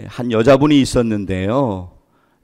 한 여자분이 있었는데요.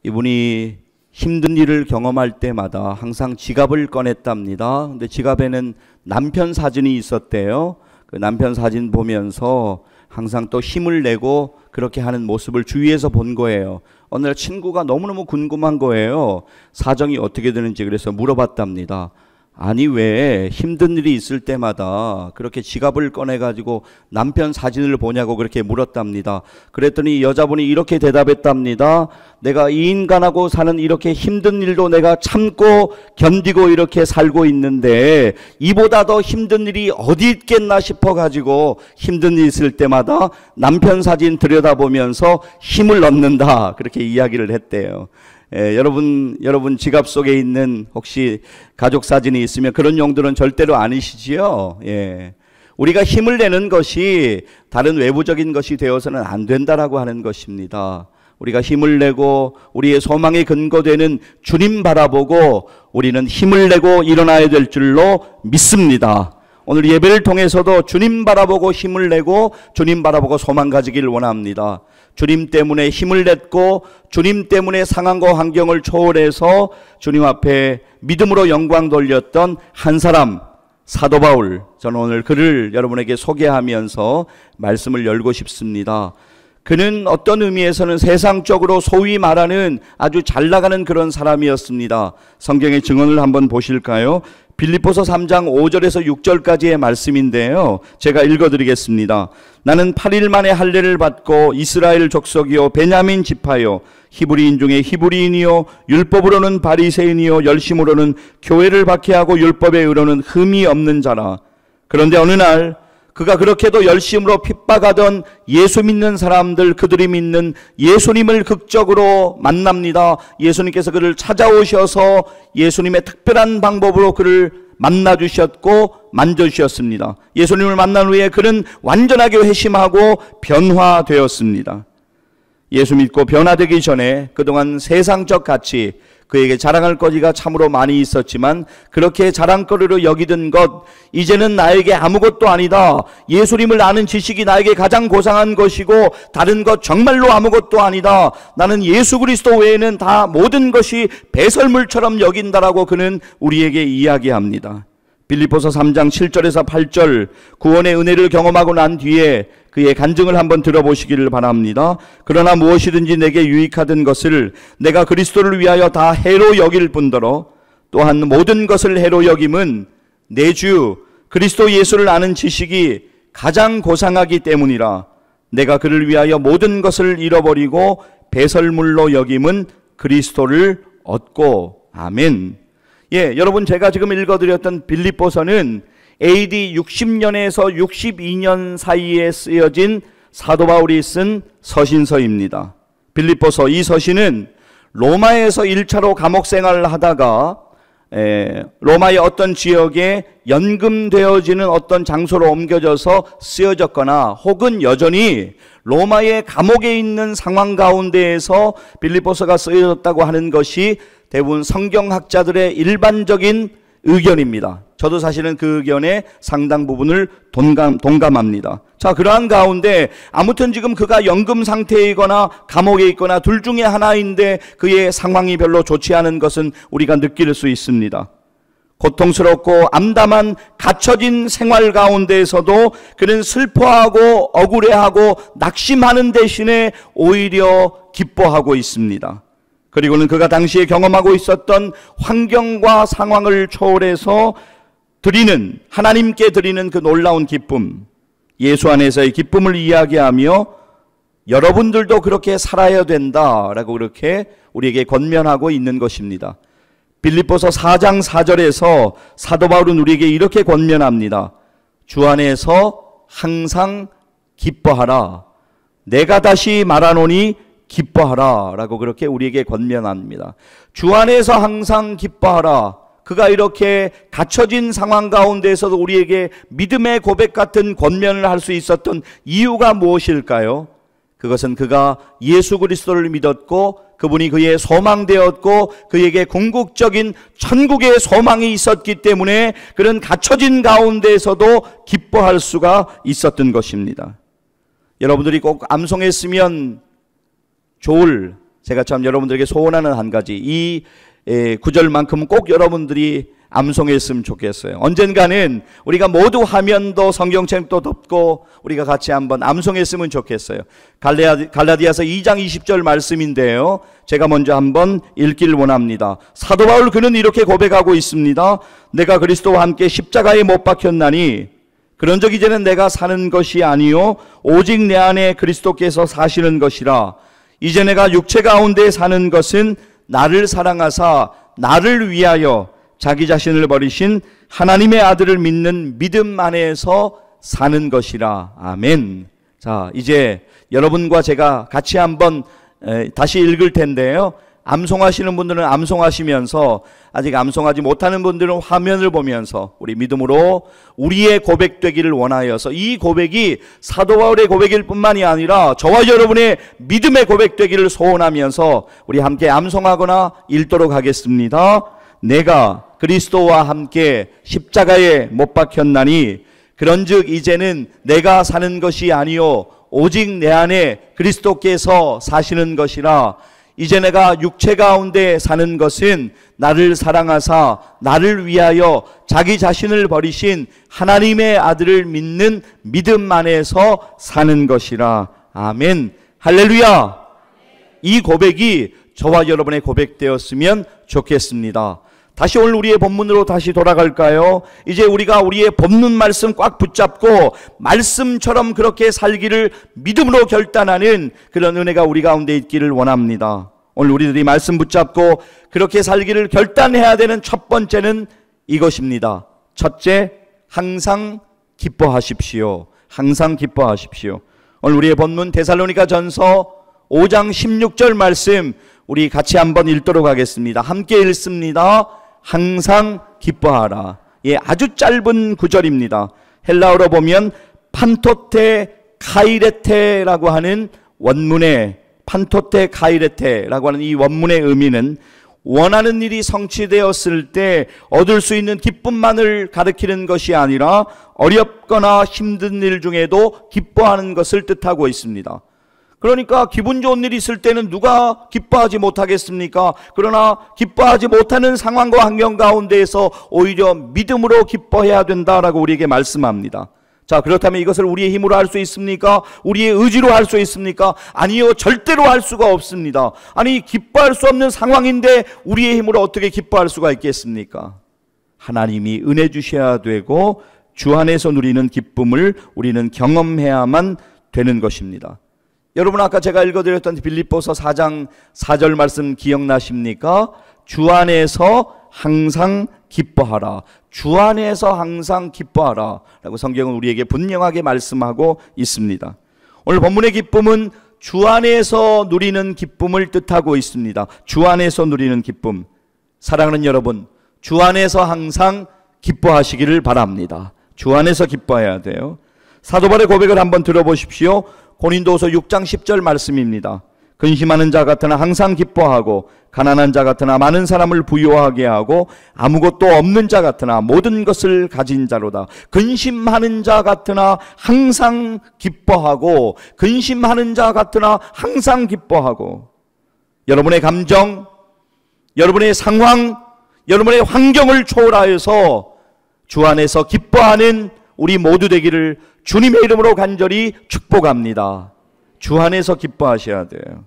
이분이 힘든 일을 경험할 때마다 항상 지갑을 꺼냈답니다. 근데 지갑에는 남편 사진이 있었대요. 그 남편 사진 보면서 항상 또 힘을 내고 그렇게 하는 모습을 주위에서 본 거예요. 어느 날 친구가 너무너무 궁금한 거예요. 사정이 어떻게 되는지. 그래서 물어봤답니다. 아니, 왜 힘든 일이 있을 때마다 그렇게 지갑을 꺼내가지고 남편 사진을 보냐고 그렇게 물었답니다. 그랬더니 여자분이 이렇게 대답했답니다. 내가 이 인간하고 사는 이렇게 힘든 일도 내가 참고 견디고 이렇게 살고 있는데 이보다 더 힘든 일이 어디 있겠나 싶어가지고 힘든 일 있을 때마다 남편 사진 들여다보면서 힘을 얻는다. 그렇게 이야기를 했대요. 여러분 지갑 속에 있는 혹시 가족 사진이 있으면 그런 용도는 절대로 아니시지요? 우리가 힘을 내는 것이 다른 외부적인 것이 되어서는 안 된다라고 하는 것입니다. 우리가 힘을 내고 우리의 소망의 근거되는 주님 바라보고 우리는 힘을 내고 일어나야 될 줄로 믿습니다. 오늘 예배를 통해서도 주님 바라보고 힘을 내고 주님 바라보고 소망 가지기를 원합니다. 주님 때문에 힘을 냈고 주님 때문에 상황과 환경을 초월해서 주님 앞에 믿음으로 영광 돌렸던 한 사람, 사도 바울. 저는 오늘 그를 여러분에게 소개하면서 말씀을 열고 싶습니다. 그는 어떤 의미에서는 세상적으로 소위 말하는 아주 잘 나가는 그런 사람이었습니다. 성경의 증언을 한번 보실까요? 빌립보서 3장 5절에서 6절까지의 말씀인데요. 제가 읽어드리겠습니다. 나는 8일 만에 할례를 받고 이스라엘 족속이요 베냐민 지파요 히브리인 중에 히브리인이요 율법으로는 바리새인이요 열심으로는 교회를 박해하고 율법의 의로는 흠이 없는 자라. 그런데 어느 날 그가 그렇게도 열심으로 핍박하던 예수 믿는 사람들, 그들이 믿는 예수님을 극적으로 만납니다. 예수님께서 그를 찾아오셔서 예수님의 특별한 방법으로 그를 만나주셨고 만져주셨습니다. 예수님을 만난 후에 그는 완전하게 회심하고 변화되었습니다. 예수 믿고 변화되기 전에 그동안 세상적 가치, 그에게 자랑할 거리가 참으로 많이 있었지만 그렇게 자랑거리로 여기던 것, 이제는 나에게 아무것도 아니다. 예수님을 아는 지식이 나에게 가장 고상한 것이고 다른 것 정말로 아무것도 아니다. 나는 예수 그리스도 외에는 다 모든 것이 배설물처럼 여긴다라고 그는 우리에게 이야기합니다. 빌립보서 3장 7절에서 8절 구원의 은혜를 경험하고 난 뒤에 그의 간증을 한번 들어보시기를 바랍니다. 그러나 무엇이든지 내게 유익하던 것을 내가 그리스도를 위하여 다 해로 여길 뿐더러 또한 모든 것을 해로 여김은 내 주 그리스도 예수를 아는 지식이 가장 고상하기 때문이라. 내가 그를 위하여 모든 것을 잃어버리고 배설물로 여김은 그리스도를 얻고. 아멘. 여러분, 제가 지금 읽어드렸던 빌립보서는 AD 60년에서 62년 사이에 쓰여진 사도 바울이 쓴 서신서입니다. 빌립보서, 이 서신은 로마에서 1차로 감옥 생활을 하다가 로마의 어떤 지역에 연금되어지는 어떤 장소로 옮겨져서 쓰여졌거나 혹은 여전히 로마의 감옥에 있는 상황 가운데에서 빌립보서가 쓰여졌다고 하는 것이 대부분 성경학자들의 일반적인 의견입니다. 저도 사실은 그 의견에 상당 부분을 동감합니다. 자, 그러한 가운데 아무튼 지금 그가 연금 상태이거나 감옥에 있거나 둘 중에 하나인데 그의 상황이 별로 좋지 않은 것은 우리가 느낄 수 있습니다. 고통스럽고 암담한 갇혀진 생활 가운데에서도 그는 슬퍼하고 억울해하고 낙심하는 대신에 오히려 기뻐하고 있습니다. 그리고는 그가 당시에 경험하고 있었던 환경과 상황을 초월해서 드리는, 하나님께 드리는 그 놀라운 기쁨, 예수 안에서의 기쁨을 이야기하며 여러분들도 그렇게 살아야 된다라고 그렇게 우리에게 권면하고 있는 것입니다. 빌립보서 4장 4절에서 사도 바울은 우리에게 이렇게 권면합니다. 주 안에서 항상 기뻐하라. 내가 다시 말하노니 기뻐하라 라고 그렇게 우리에게 권면합니다. 주 안에서 항상 기뻐하라. 그가 이렇게 갇혀진 상황 가운데에서도 우리에게 믿음의 고백 같은 권면을 할 수 있었던 이유가 무엇일까요? 그것은 그가 예수 그리스도를 믿었고 그분이 그의 소망되었고 그에게 궁극적인 천국의 소망이 있었기 때문에 그는 갇혀진 가운데에서도 기뻐할 수가 있었던 것입니다. 여러분들이 꼭 암송했으면 제가 참 여러분들에게 소원하는 한 가지, 이 구절만큼은 꼭 여러분들이 암송했으면 좋겠어요. 언젠가는 우리가 모두 화면도 성경책도 덮고 우리가 같이 한번 암송했으면 좋겠어요. 갈라디아서 2장 20절 말씀인데요, 제가 먼저 한번 읽기를 원합니다. 사도 바울 그는 이렇게 고백하고 있습니다. 내가 그리스도와 함께 십자가에 못 박혔나니 그런적 이제는 내가 사는 것이 아니요 오직 내 안에 그리스도께서 사시는 것이라. 이제 내가 육체 가운데 사는 것은 나를 사랑하사 나를 위하여 자기 자신을 버리신 하나님의 아들을 믿는 믿음 안에서 사는 것이라. 아멘. 자, 이제 여러분과 제가 같이 한번 다시 읽을 텐데요, 암송하시는 분들은 암송하시면서, 아직 암송하지 못하는 분들은 화면을 보면서 우리 믿음으로 우리의 고백되기를 원하여서, 이 고백이 사도 바울의 고백일 뿐만이 아니라 저와 여러분의 믿음의 고백되기를 소원하면서 우리 함께 암송하거나 읽도록 하겠습니다. 내가 그리스도와 함께 십자가에 못 박혔나니 그런즉 이제는 내가 사는 것이 아니요 오직 내 안에 그리스도께서 사시는 것이라. 이제 내가 육체 가운데 사는 것은 나를 사랑하사 나를 위하여 자기 자신을 버리신 하나님의 아들을 믿는 믿음 안에서 사는 것이라. 아멘. 할렐루야. 이 고백이 저와 여러분의 고백되었으면 좋겠습니다. 다시 오늘 우리의 본문으로 다시 돌아갈까요? 이제 우리가 우리의 본문 말씀 꽉 붙잡고 말씀처럼 그렇게 살기를 믿음으로 결단하는 그런 은혜가 우리 가운데 있기를 원합니다. 오늘 우리들이 말씀 붙잡고 그렇게 살기를 결단해야 되는 첫 번째는 이것입니다. 첫째, 항상 기뻐하십시오. 항상 기뻐하십시오. 오늘 우리의 본문 데살로니가 전서 5장 16절 말씀 우리 같이 한번 읽도록 하겠습니다. 함께 읽습니다. 항상 기뻐하라. 예, 아주 짧은 구절입니다. 헬라어로 보면 판토테 카이레테라고 하는 원문의, 판토테 카이레테라고 하는 이 원문의 의미는 원하는 일이 성취되었을 때 얻을 수 있는 기쁨만을 가리키는 것이 아니라 어렵거나 힘든 일 중에도 기뻐하는 것을 뜻하고 있습니다. 그러니까 기분 좋은 일이 있을 때는 누가 기뻐하지 못하겠습니까? 그러나 기뻐하지 못하는 상황과 환경 가운데에서 오히려 믿음으로 기뻐해야 된다라고 우리에게 말씀합니다. 자, 그렇다면 이것을 우리의 힘으로 할 수 있습니까? 우리의 의지로 할 수 있습니까? 아니요, 절대로 할 수가 없습니다. 아니, 기뻐할 수 없는 상황인데 우리의 힘으로 어떻게 기뻐할 수가 있겠습니까? 하나님이 은혜 주셔야 되고 주 안에서 누리는 기쁨을 우리는 경험해야만 되는 것입니다. 여러분, 아까 제가 읽어드렸던 빌립보서 4장 4절 말씀 기억나십니까? 주 안에서 항상 기뻐하라. 주 안에서 항상 기뻐하라 라고 성경은 우리에게 분명하게 말씀하고 있습니다. 오늘 본문의 기쁨은 주 안에서 누리는 기쁨을 뜻하고 있습니다. 주 안에서 누리는 기쁨. 사랑하는 여러분, 주 안에서 항상 기뻐하시기를 바랍니다. 주 안에서 기뻐해야 돼요. 사도 바울의 고백을 한번 들어보십시오. 고린도후서 6장 10절 말씀입니다. 근심하는 자 같으나 항상 기뻐하고 가난한 자 같으나 많은 사람을 부유하게 하고 아무것도 없는 자 같으나 모든 것을 가진 자로다. 근심하는 자 같으나 항상 기뻐하고, 근심하는 자 같으나 항상 기뻐하고. 여러분의 감정, 여러분의 상황, 여러분의 환경을 초월하여서 주 안에서 기뻐하는 우리 모두 되기를 주님의 이름으로 간절히 축복합니다. 주 안에서 기뻐하셔야 돼요.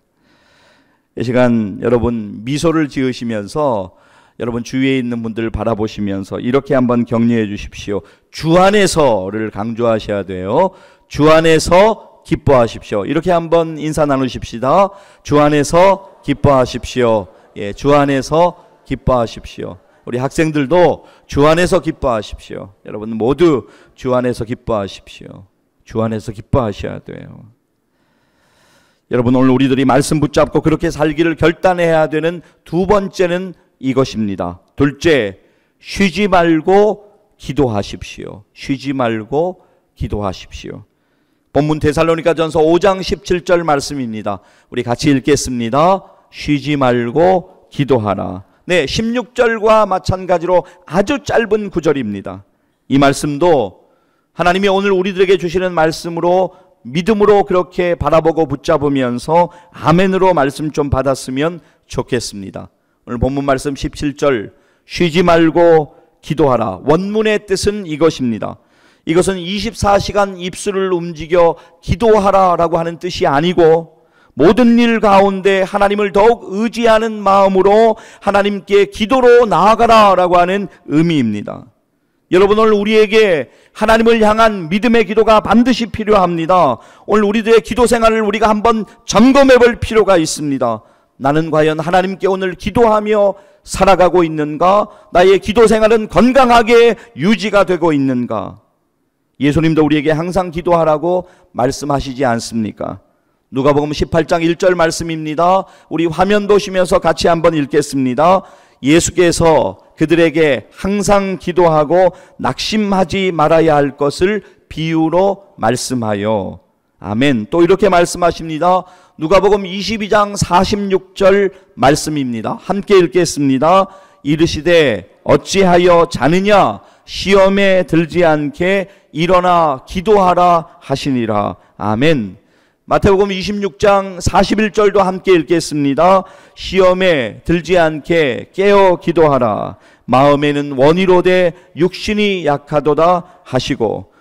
이 시간 여러분 미소를 지으시면서 여러분 주위에 있는 분들을 바라보시면서 이렇게 한번 격려해 주십시오. 주 안에서를 강조하셔야 돼요. 주 안에서 기뻐하십시오. 이렇게 한번 인사 나누십시다. 주 안에서 기뻐하십시오. 예, 주 안에서 기뻐하십시오. 우리 학생들도 주 안에서 기뻐하십시오. 여러분 모두 주 안에서 기뻐하십시오. 주 안에서 기뻐하셔야 돼요. 여러분, 오늘 우리들이 말씀 붙잡고 그렇게 살기를 결단해야 되는 두 번째는 이것입니다. 둘째, 쉬지 말고 기도하십시오. 쉬지 말고 기도하십시오. 본문 데살로니가 전서 5장 17절 말씀입니다. 우리 같이 읽겠습니다. 쉬지 말고 기도하라. 네, 16절과 마찬가지로 아주 짧은 구절입니다. 이 말씀도 하나님이 오늘 우리들에게 주시는 말씀으로 믿음으로 그렇게 바라보고 붙잡으면서 아멘으로 말씀 좀 받았으면 좋겠습니다. 오늘 본문 말씀 17절, 쉬지 말고 기도하라. 원문의 뜻은 이것입니다. 이것은 24시간 입술을 움직여 기도하라 라고 하는 뜻이 아니고, 모든 일 가운데 하나님을 더욱 의지하는 마음으로 하나님께 기도로 나아가라 라고 하는 의미입니다. 여러분, 오늘 우리에게 하나님을 향한 믿음의 기도가 반드시 필요합니다. 오늘 우리들의 기도 생활을 우리가 한번 점검해 볼 필요가 있습니다. 나는 과연 하나님께 오늘 기도하며 살아가고 있는가? 나의 기도 생활은 건강하게 유지가 되고 있는가? 예수님도 우리에게 항상 기도하라고 말씀하시지 않습니까? 누가복음 18장 1절 말씀입니다. 우리 화면 보시면서 같이 한번 읽겠습니다. 예수께서 그들에게 항상 기도하고 낙심하지 말아야 할 것을 비유로 말씀하여. 아멘. 또 이렇게 말씀하십니다. 누가복음 22장 46절 말씀입니다. 함께 읽겠습니다. 이르시되 어찌하여 자느냐? 시험에 들지 않게 일어나 기도하라 하시니라. 아멘. 마태복음 26장 41절도 함께 읽겠습니다. 시험에 들지 않게 깨어 기도하라. 마음에는 원이로되 육신이 약하도다 하시고.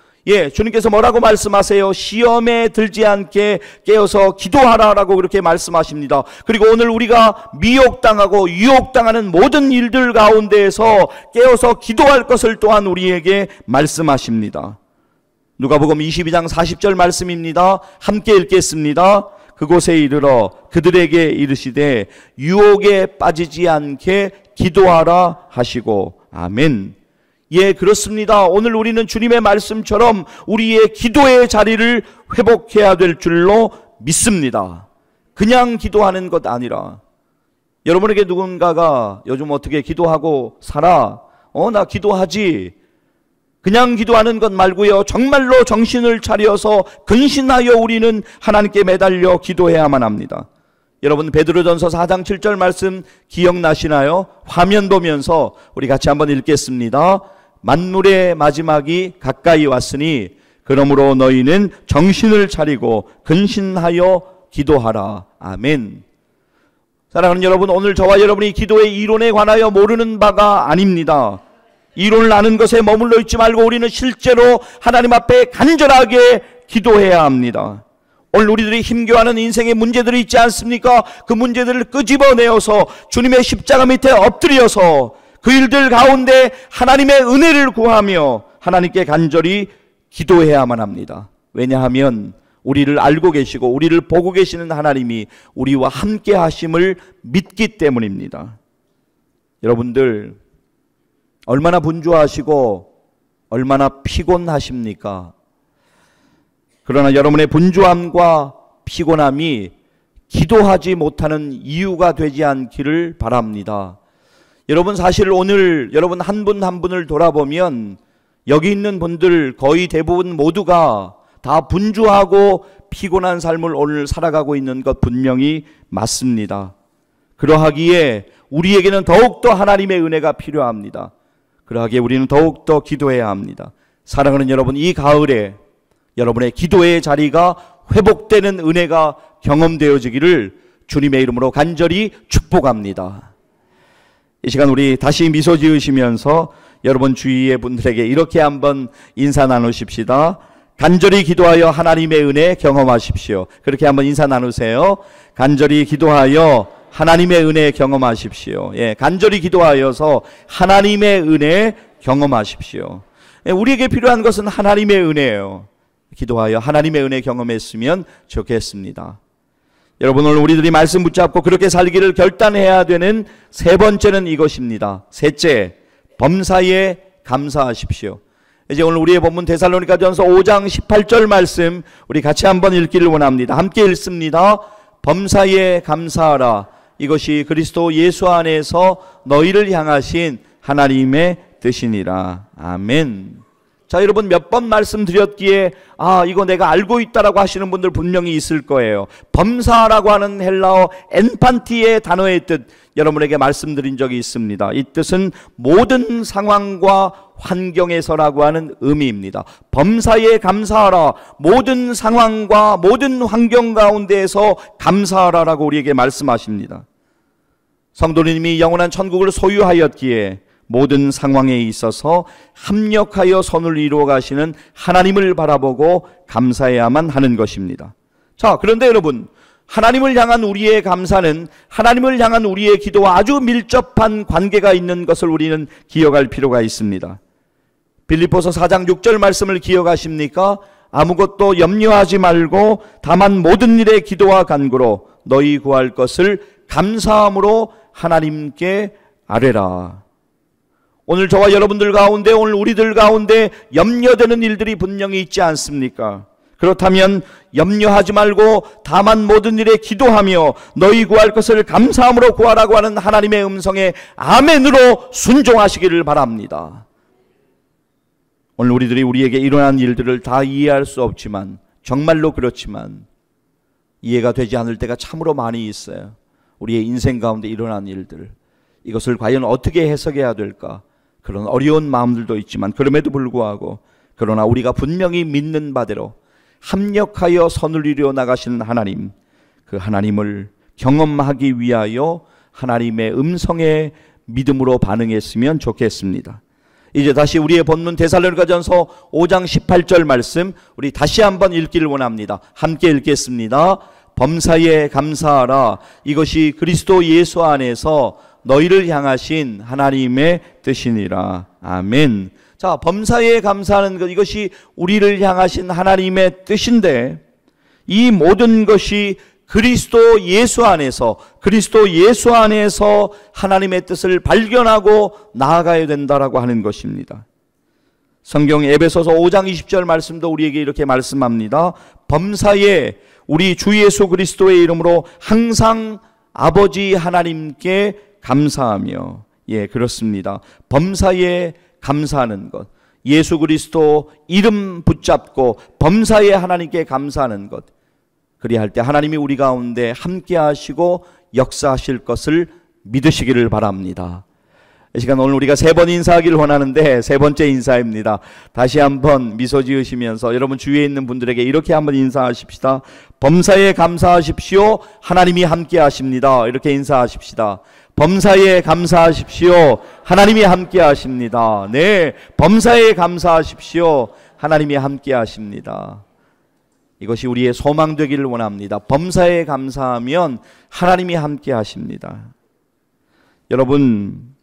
주님께서 뭐라고 말씀하세요? 시험에 들지 않게 깨어서 기도하라라고 그렇게 말씀하십니다. 그리고 오늘 우리가 미혹당하고 유혹당하는 모든 일들 가운데에서 깨어서 기도할 것을 또한 우리에게 말씀하십니다. 누가복음 22장 40절 말씀입니다. 함께 읽겠습니다. 그곳에 이르러 그들에게 이르시되 유혹에 빠지지 않게 기도하라 하시고. 아멘. 그렇습니다. 오늘 우리는 주님의 말씀처럼 우리의 기도의 자리를 회복해야 될 줄로 믿습니다. 그냥 기도하는 것 아니라, 여러분에게 누군가가 요즘 어떻게 기도하고 살아? 나 기도하지. 그냥 기도하는 것 말고요, 정말로 정신을 차려서 근신하여 우리는 하나님께 매달려 기도해야만 합니다. 여러분, 베드로전서 4장 7절 말씀 기억나시나요? 화면 보면서 우리 같이 한번 읽겠습니다. 만물의 마지막이 가까이 왔으니 그러므로 너희는 정신을 차리고 근신하여 기도하라. 아멘. 사랑하는 여러분, 오늘 저와 여러분이 기도의 이론에 관하여 모르는 바가 아닙니다. 이론을 아는 것에 머물러 있지 말고 우리는 실제로 하나님 앞에 간절하게 기도해야 합니다. 오늘 우리들이 힘겨워하는 인생의 문제들이 있지 않습니까? 그 문제들을 끄집어내어서 주님의 십자가 밑에 엎드려서 그 일들 가운데 하나님의 은혜를 구하며 하나님께 간절히 기도해야만 합니다. 왜냐하면 우리를 알고 계시고 우리를 보고 계시는 하나님이 우리와 함께 하심을 믿기 때문입니다. 여러분들, 얼마나 분주하시고 얼마나 피곤하십니까? 그러나 여러분의 분주함과 피곤함이 기도하지 못하는 이유가 되지 않기를 바랍니다. 여러분, 사실 오늘 여러분 한 분 한 분을 돌아보면 여기 있는 분들 거의 대부분 모두가 다 분주하고 피곤한 삶을 오늘 살아가고 있는 것 분명히 맞습니다. 그러하기에 우리에게는 더욱더 하나님의 은혜가 필요합니다. 그러하기에 우리는 더욱더 기도해야 합니다. 사랑하는 여러분, 이 가을에 여러분의 기도의 자리가 회복되는 은혜가 경험되어지기를 주님의 이름으로 간절히 축복합니다. 이 시간 우리 다시 미소 지으시면서 여러분 주위의 분들에게 이렇게 한번 인사 나누십시다. 간절히 기도하여 하나님의 은혜 경험하십시오. 그렇게 한번 인사 나누세요. 간절히 기도하여 하나님의 은혜 경험하십시오. 간절히 기도하여서 하나님의 은혜 경험하십시오. 우리에게 필요한 것은 하나님의 은혜예요. 기도하여 하나님의 은혜 경험했으면 좋겠습니다. 여러분, 오늘 우리들이 말씀 붙잡고 그렇게 살기를 결단해야 되는 세 번째는 이것입니다. 셋째, 범사에 감사하십시오. 이제 오늘 우리의 본문 데살로니가전서 5장 18절 말씀 우리 같이 한번 읽기를 원합니다. 함께 읽습니다. 범사에 감사하라. 이것이 그리스도 예수 안에서 너희를 향하신 하나님의 뜻이니라. 아멘. 자, 여러분 몇 번 말씀드렸기에 이거 내가 알고 있다라고 하시는 분들 분명히 있을 거예요. 범사라고 하는 헬라어 엔판티의 단어의 뜻 여러분에게 말씀드린 적이 있습니다. 이 뜻은 모든 상황과 환경에서라고 하는 의미입니다. 범사에 감사하라. 모든 상황과 모든 환경 가운데에서 감사하라라고 우리에게 말씀하십니다. 성도님이 영원한 천국을 소유하였기에 모든 상황에 있어서 합력하여 선을 이루어 가시는 하나님을 바라보고 감사해야만 하는 것입니다. 자, 그런데 여러분, 하나님을 향한 우리의 감사는 하나님을 향한 우리의 기도와 아주 밀접한 관계가 있는 것을 우리는 기억할 필요가 있습니다. 빌립보서 4장 6절 말씀을 기억하십니까? 아무것도 염려하지 말고 다만 모든 일에 기도와 간구로 너희 구할 것을 감사함으로 하나님께 아뢰라. 오늘 저와 여러분들 가운데, 오늘 우리들 가운데 염려되는 일들이 분명히 있지 않습니까? 그렇다면 염려하지 말고 다만 모든 일에 기도하며 너희 구할 것을 감사함으로 구하라고 하는 하나님의 음성에 아멘으로 순종하시기를 바랍니다. 오늘 우리들이 우리에게 일어난 일들을 다 이해할 수 없지만, 정말로 그렇지만 이해가 되지 않을 때가 참으로 많이 있어요. 우리의 인생 가운데 일어난 일들, 이것을 과연 어떻게 해석해야 될까? 그런 어려운 마음들도 있지만, 그럼에도 불구하고 그러나 우리가 분명히 믿는 바대로 합력하여 선을 이루어 나가시는 하나님, 그 하나님을 경험하기 위하여 하나님의 음성에 믿음으로 반응했으면 좋겠습니다. 이제 다시 우리의 본문 데살로니가전서 5장 18절 말씀 우리 다시 한번 읽기를 원합니다. 함께 읽겠습니다. 범사에 감사하라. 이것이 그리스도 예수 안에서 너희를 향하신 하나님의 뜻이니라. 아멘. 자, 범사에 감사하는 것, 이것이 우리를 향하신 하나님의 뜻인데, 이 모든 것이 그리스도 예수 안에서 하나님의 뜻을 발견하고 나아가야 된다라고 하는 것입니다. 성경 에베소서 5장 20절 말씀도 우리에게 이렇게 말씀합니다. 범사에 우리 주 예수 그리스도의 이름으로 항상 아버지 하나님께 감사하며, 예, 그렇습니다. 범사에 감사하는 것, 예수 그리스도 이름 붙잡고 범사에 하나님께 감사하는 것, 그리할 때 하나님이 우리 가운데 함께 하시고 역사하실 것을 믿으시기를 바랍니다. 이 시간 오늘 우리가 3번 인사하기를 원하는데 3번째 인사입니다. 다시 한번 미소 지으시면서 여러분 주위에 있는 분들에게 이렇게 한번 인사하십시다. 범사에 감사하십시오. 하나님이 함께 하십니다. 이렇게 인사하십시다. 범사에 감사하십시오. 하나님이 함께 하십니다. 네, 범사에 감사하십시오. 하나님이 함께 하십니다. 이것이 우리의 소망 되기를 원합니다. 범사에 감사하면 하나님이 함께 하십니다. 여러분,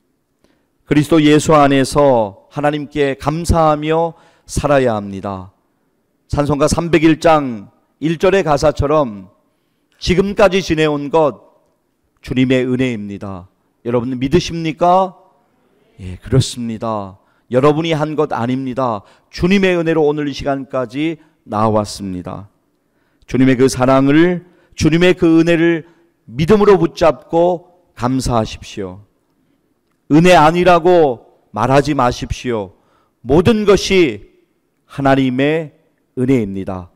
그리스도 예수 안에서 하나님께 감사하며 살아야 합니다. 찬송가 301장 1절의 가사처럼 지금까지 지내온 것 주님의 은혜입니다. 여러분 믿으십니까? 예, 그렇습니다. 여러분이 한 것 아닙니다. 주님의 은혜로 오늘 이 시간까지 나왔습니다. 주님의 그 사랑을, 주님의 그 은혜를 믿음으로 붙잡고 감사하십시오. 은혜 아니라고 말하지 마십시오. 모든 것이 하나님의 은혜입니다.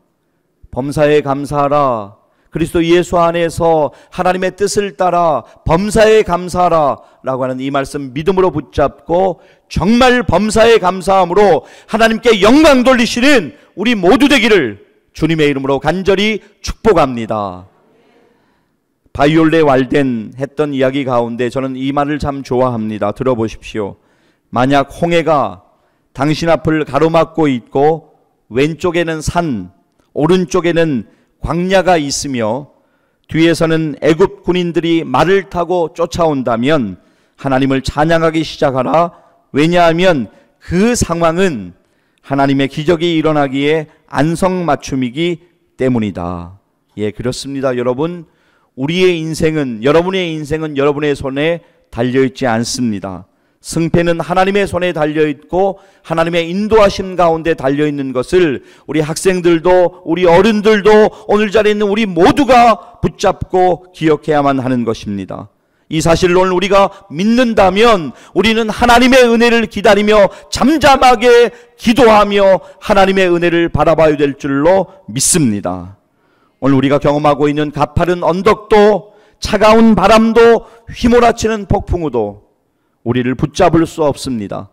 범사에 감사하라. 그리스도 예수 안에서 하나님의 뜻을 따라 범사에 감사하라 라고 하는 이 말씀 믿음으로 붙잡고 정말 범사에 감사함으로 하나님께 영광 돌리시는 우리 모두 되기를 주님의 이름으로 간절히 축복합니다. 바이올레 왈덴 했던 이야기 가운데 저는 이 말을 참 좋아합니다. 들어보십시오. 만약 홍해가 당신 앞을 가로막고 있고 왼쪽에는 산, 오른쪽에는 광야가 있으며 뒤에서는 애굽 군인들이 말을 타고 쫓아온다면 하나님을 찬양하기 시작하라. 왜냐하면 그 상황은 하나님의 기적이 일어나기에 안성맞춤이기 때문이다. 예, 그렇습니다. 여러분, 우리의 인생은, 여러분의 인생은 여러분의 손에 달려있지 않습니다. 승패는 하나님의 손에 달려있고 하나님의 인도하심 가운데 달려있는 것을 우리 학생들도 우리 어른들도 오늘 자리에 있는 우리 모두가 붙잡고 기억해야만 하는 것입니다. 이 사실을 오늘 우리가 믿는다면 우리는 하나님의 은혜를 기다리며 잠잠하게 기도하며 하나님의 은혜를 바라봐야 될 줄로 믿습니다. 오늘 우리가 경험하고 있는 가파른 언덕도 차가운 바람도 휘몰아치는 폭풍우도 우리를 붙잡을 수 없습니다.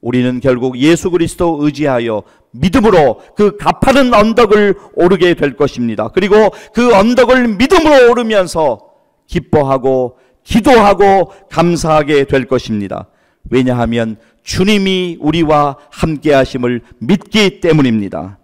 우리는 결국 예수 그리스도 의지하여 믿음으로 그 가파른 언덕을 오르게 될 것입니다. 그리고 그 언덕을 믿음으로 오르면서 기뻐하고 기도하고 감사하게 될 것입니다. 왜냐하면 주님이 우리와 함께 하심을 믿기 때문입니다.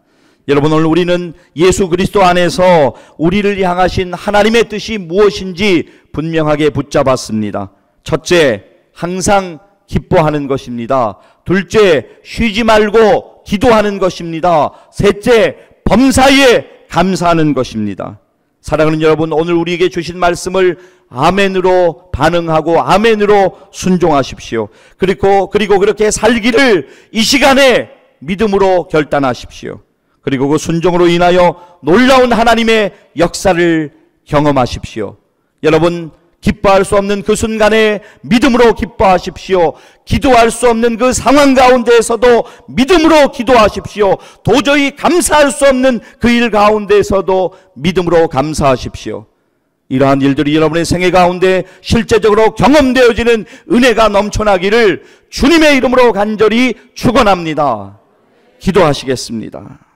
여러분, 오늘 우리는 예수 그리스도 안에서 우리를 향하신 하나님의 뜻이 무엇인지 분명하게 붙잡았습니다. 첫째, 항상 기뻐하는 것입니다. 둘째, 쉬지 말고 기도하는 것입니다. 셋째, 범사에 감사하는 것입니다. 사랑하는 여러분, 오늘 우리에게 주신 말씀을 아멘으로 반응하고 아멘으로 순종하십시오. 그리고 그렇게 살기를 이 시간에 믿음으로 결단하십시오. 그리고 그 순종으로 인하여 놀라운 하나님의 역사를 경험하십시오. 여러분, 기뻐할 수 없는 그 순간에 믿음으로 기뻐하십시오. 기도할 수 없는 그 상황 가운데에서도 믿음으로 기도하십시오. 도저히 감사할 수 없는 그 일 가운데에서도 믿음으로 감사하십시오. 이러한 일들이 여러분의 생애 가운데 실제적으로 경험되어지는 은혜가 넘쳐나기를 주님의 이름으로 간절히 축원합니다. 기도하시겠습니다.